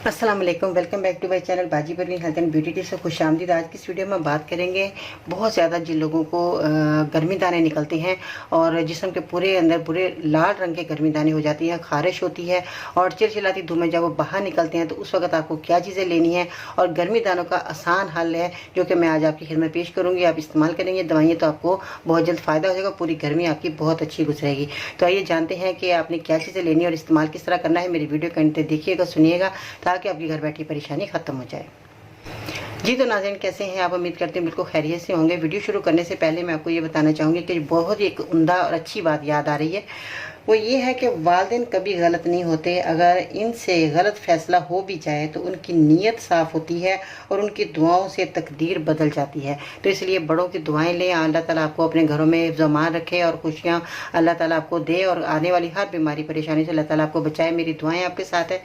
अस्सलाम वालेकुम, welcome back to my channel बाजी Parveen health and beauty tips से खुशामदीद। आज की इस वीडियो में बात करेंगे बहुत ज़्यादा जिन लोगों को गर्मी दाने निकलते हैं और जिस्म के पूरे अंदर पूरे लाल रंग के गर्मी दाने हो जाती हैं, खारिश होती है और चिलचिलाती धूप में जब वो बाहर निकलते हैं तो उस वक्त आपको क्या चीज़ें लेनी है और गर्मी दानों का आसान हल है जो कि मैं आज आपकी खिदमत पेश करूँगी। आप इस्तेमाल करेंगे दवाइयाँ तो आपको बहुत जल्द फ़ायदा हो जाएगा, पूरी गर्मी आपकी बहुत अच्छी गुजरेगी। तो आइए जानते हैं कि आपने क्या चीज़ें लेनी है और इस्तेमाल किस तरह करना है। मेरी वीडियो को अंत तक देखिएगा, सुनिएगा ताकि आपकी घर बैठी परेशानी खत्म हो जाए। जी तो नाज़रीन, कैसे हैं आप? उम्मीद करते हैं बिल्कुल खैरियत से होंगे। वीडियो शुरू करने से पहले मैं आपको ये बताना चाहूँगी कि बहुत ही एक उम्दा और अच्छी बात याद आ रही है, वो ये है कि वालिदैन कभी गलत नहीं होते। अगर इनसे गलत फैसला हो भी जाए तो उनकी नीयत साफ़ होती है और उनकी दुआओं से तकदीर बदल जाती है। तो इसलिए बड़ों की दुआएं लें, अल्लाह ताला आपको अपने घरों में ज़मान रखे और खुशियाँ अल्लाह ताला आपको दे और आने वाली हर बीमारी परेशानी से अल्लाह ताला आपको बचाए। मेरी दुआएं आपके साथ है।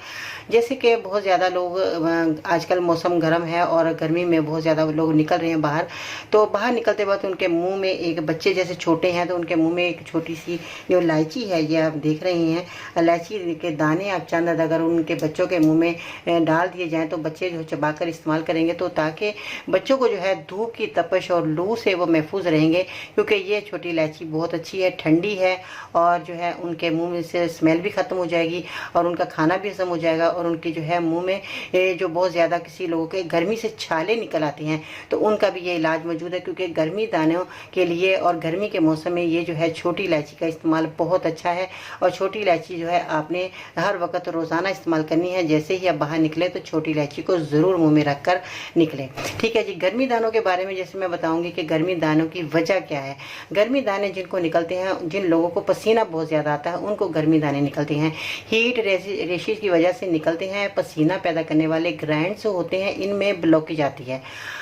जैसे कि बहुत ज़्यादा लोग आजकल मौसम गर्म है और गर्मी में बहुत ज़्यादा लोग निकल रहे हैं बाहर, तो बाहर निकलते वक्त उनके मुँह में, एक बच्चे जैसे छोटे हैं तो उनके मुँह में एक छोटी सी जो इलायची है, ये आप देख रहे हैं, इलायची के दाने आप चंद अगर उनके बच्चों के मुंह में डाल दिए जाएं तो बच्चे जो चबाकर इस्तेमाल करेंगे तो ताकि बच्चों को जो है धूप की तपश और लू से वो महफूज रहेंगे, क्योंकि ये छोटी इलायची बहुत अच्छी है, ठंडी है और जो है उनके मुंह में से स्मेल भी ख़त्म हो जाएगी और उनका खाना भी हजम हो जाएगा और उनकी जो है मुँह में जो बहुत ज़्यादा किसी लोगों के गर्मी से छाले निकल आती हैं तो उनका भी ये इलाज मौजूद है, क्योंकि गर्मी दानों के लिए और गर्मी के मौसम में ये जो है छोटी इलायची का इस्तेमाल बहुत अच्छा है। और छोटी इलायची जो है आपने हर वक्त रोज़ाना इस्तेमाल करनी है। जैसे ही आप बाहर निकले तो छोटी इलायची को ज़रूर मुंह में रख कर निकलें। ठीक है जी। गर्मी दानों के बारे में जैसे मैं बताऊंगी कि गर्मी दानों की वजह क्या है। गर्मी दाने जिनको निकलते हैं, जिन लोगों को पसीना बहुत ज़्यादा आता है उनको गर्मी दाने निकलते हैं। हीट रेशेज की वजह से निकलते हैं। पसीना पैदा करने वाले ग्लैंड्स होते हैं, इनमें ब्लॉकेज आती है।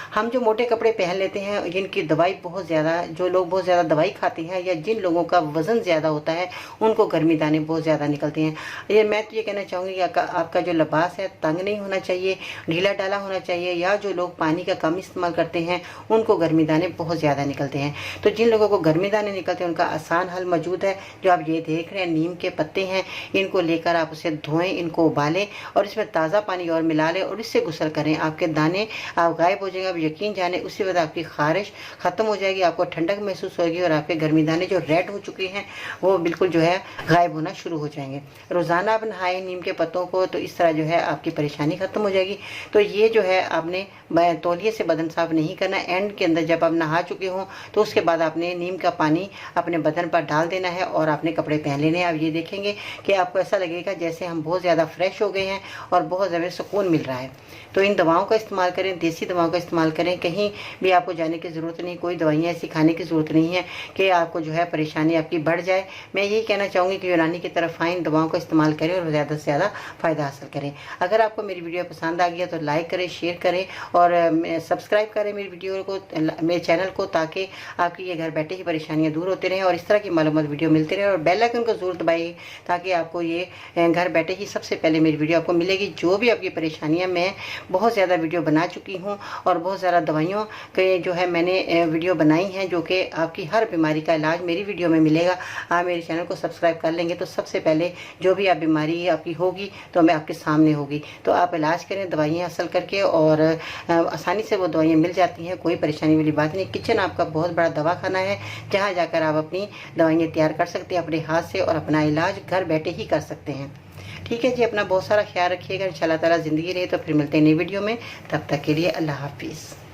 हम जो मोटे कपड़े पहन लेते हैं, जिनकी दवाई बहुत ज़्यादा, जो लोग बहुत ज़्यादा दवाई खाते हैं या जिन लोगों का वज़न ज़्यादा होता है उनको गर्मी दाने बहुत ज़्यादा निकलते हैं। ये मैं तो ये कहना चाहूँगी कि आपका जो लिबास है तंग नहीं होना चाहिए, ढीला ढाला होना चाहिए। या जो लोग पानी का कम इस्तेमाल करते हैं उनको गर्मी दाने बहुत ज़्यादा निकलते हैं। तो जिन लोगों को गर्मी दाने निकलते हैं उनका आसान हल मौजूद है, जो आप ये देख रहे हैं, नीम के पत्ते हैं, इनको लेकर आप उसे धोएं, इनको उबालें और इसमें ताज़ा पानी और मिला लें और इससे गुस्ल करें। आपके दाने आप गायब हो जाएंगे, आप यकीन जाने उसी वक्त आपकी खारिश ख़त्म हो जाएगी, आपको ठंडक महसूस होगी और आपके गर्मी दाने जो रेड हो चुके हैं वो बिल्कुल जो है गायब होना शुरू हो जाएंगे। रोज़ाना आप नहाएं नीम के पत्तों को, तो इस तरह जो है आपकी परेशानी ख़त्म हो जाएगी। तो ये जो है आपने तौलिए से बदन साफ नहीं करना। एंड के अंदर जब आप नहा चुके हों तो उसके बाद आपने नीम का पानी अपने बदन पर डाल देना है और आपने कपड़े पहन लेने हैं। आप ये देखेंगे कि आपको ऐसा लगेगा जैसे हम बहुत ज़्यादा फ्रेश हो गए हैं और बहुत ज़्यादा सुकून मिल रहा है। तो इन दवाओं का इस्तेमाल करें, देसी दवाओं का इस्तेमाल करें। कहीं भी आपको जाने की ज़रूरत नहीं, कोई दवाइयाँ ऐसी खाने की ज़रूरत नहीं है कि आपको जो है परेशानी आपकी बढ़ जाए। मैं यही कहना चाहूँगी कि यूनानी की तरफ आएँ, दवाओं का इस्तेमाल करें और ज़्यादा से ज़्यादा फ़ायदा हासिल करें। अगर आपको मेरी वीडियो पसंद आ गया तो लाइक करें, शेयर करें और सब्सक्राइब करें मेरी वीडियो को, मेरे चैनल को, ताकि आपकी ये घर बैठे ही परेशानियाँ दूर होती रहें और इस तरह की मालूमात वीडियो मिलती रहे। और बेल आइकन को ज़रूर दबाइए ताकि आपको ये घर बैठे ही सबसे पहले मेरी वीडियो आपको मिलेगी। जो भी आपकी परेशानियाँ, मैं बहुत ज़्यादा वीडियो बना चुकी हूँ और बहुत ज़्यादा दवाइयों के जो है मैंने वीडियो बनाई हैं जो कि आपकी हर बीमारी का इलाज मेरी वीडियो में मिलेगा। आप मेरे चैनल को सब्सक्राइब कर लेंगे तो सबसे पहले जो भी आप बीमारी आपकी होगी तो मैं आपके सामने होगी। तो आप इलाज करें दवाइयाँ हासिल करके और आसानी से वो दवाइयाँ मिल जाती हैं, कोई परेशानी वाली बात नहीं। किचन आपका बहुत बड़ा दवाखाना है जहाँ जाकर आप अपनी दवाइयाँ तैयार कर सकते हैं अपने हाथ से और अपना इलाज घर बैठे ही कर सकते हैं। ठीक है जी। अपना बहुत सारा ख्याल रखिएगा। इंशाल्लाह ताला ज़िंदगी रहे तो फिर मिलते हैं नई वीडियो में। तब तक के लिए अल्लाह हाफिज़।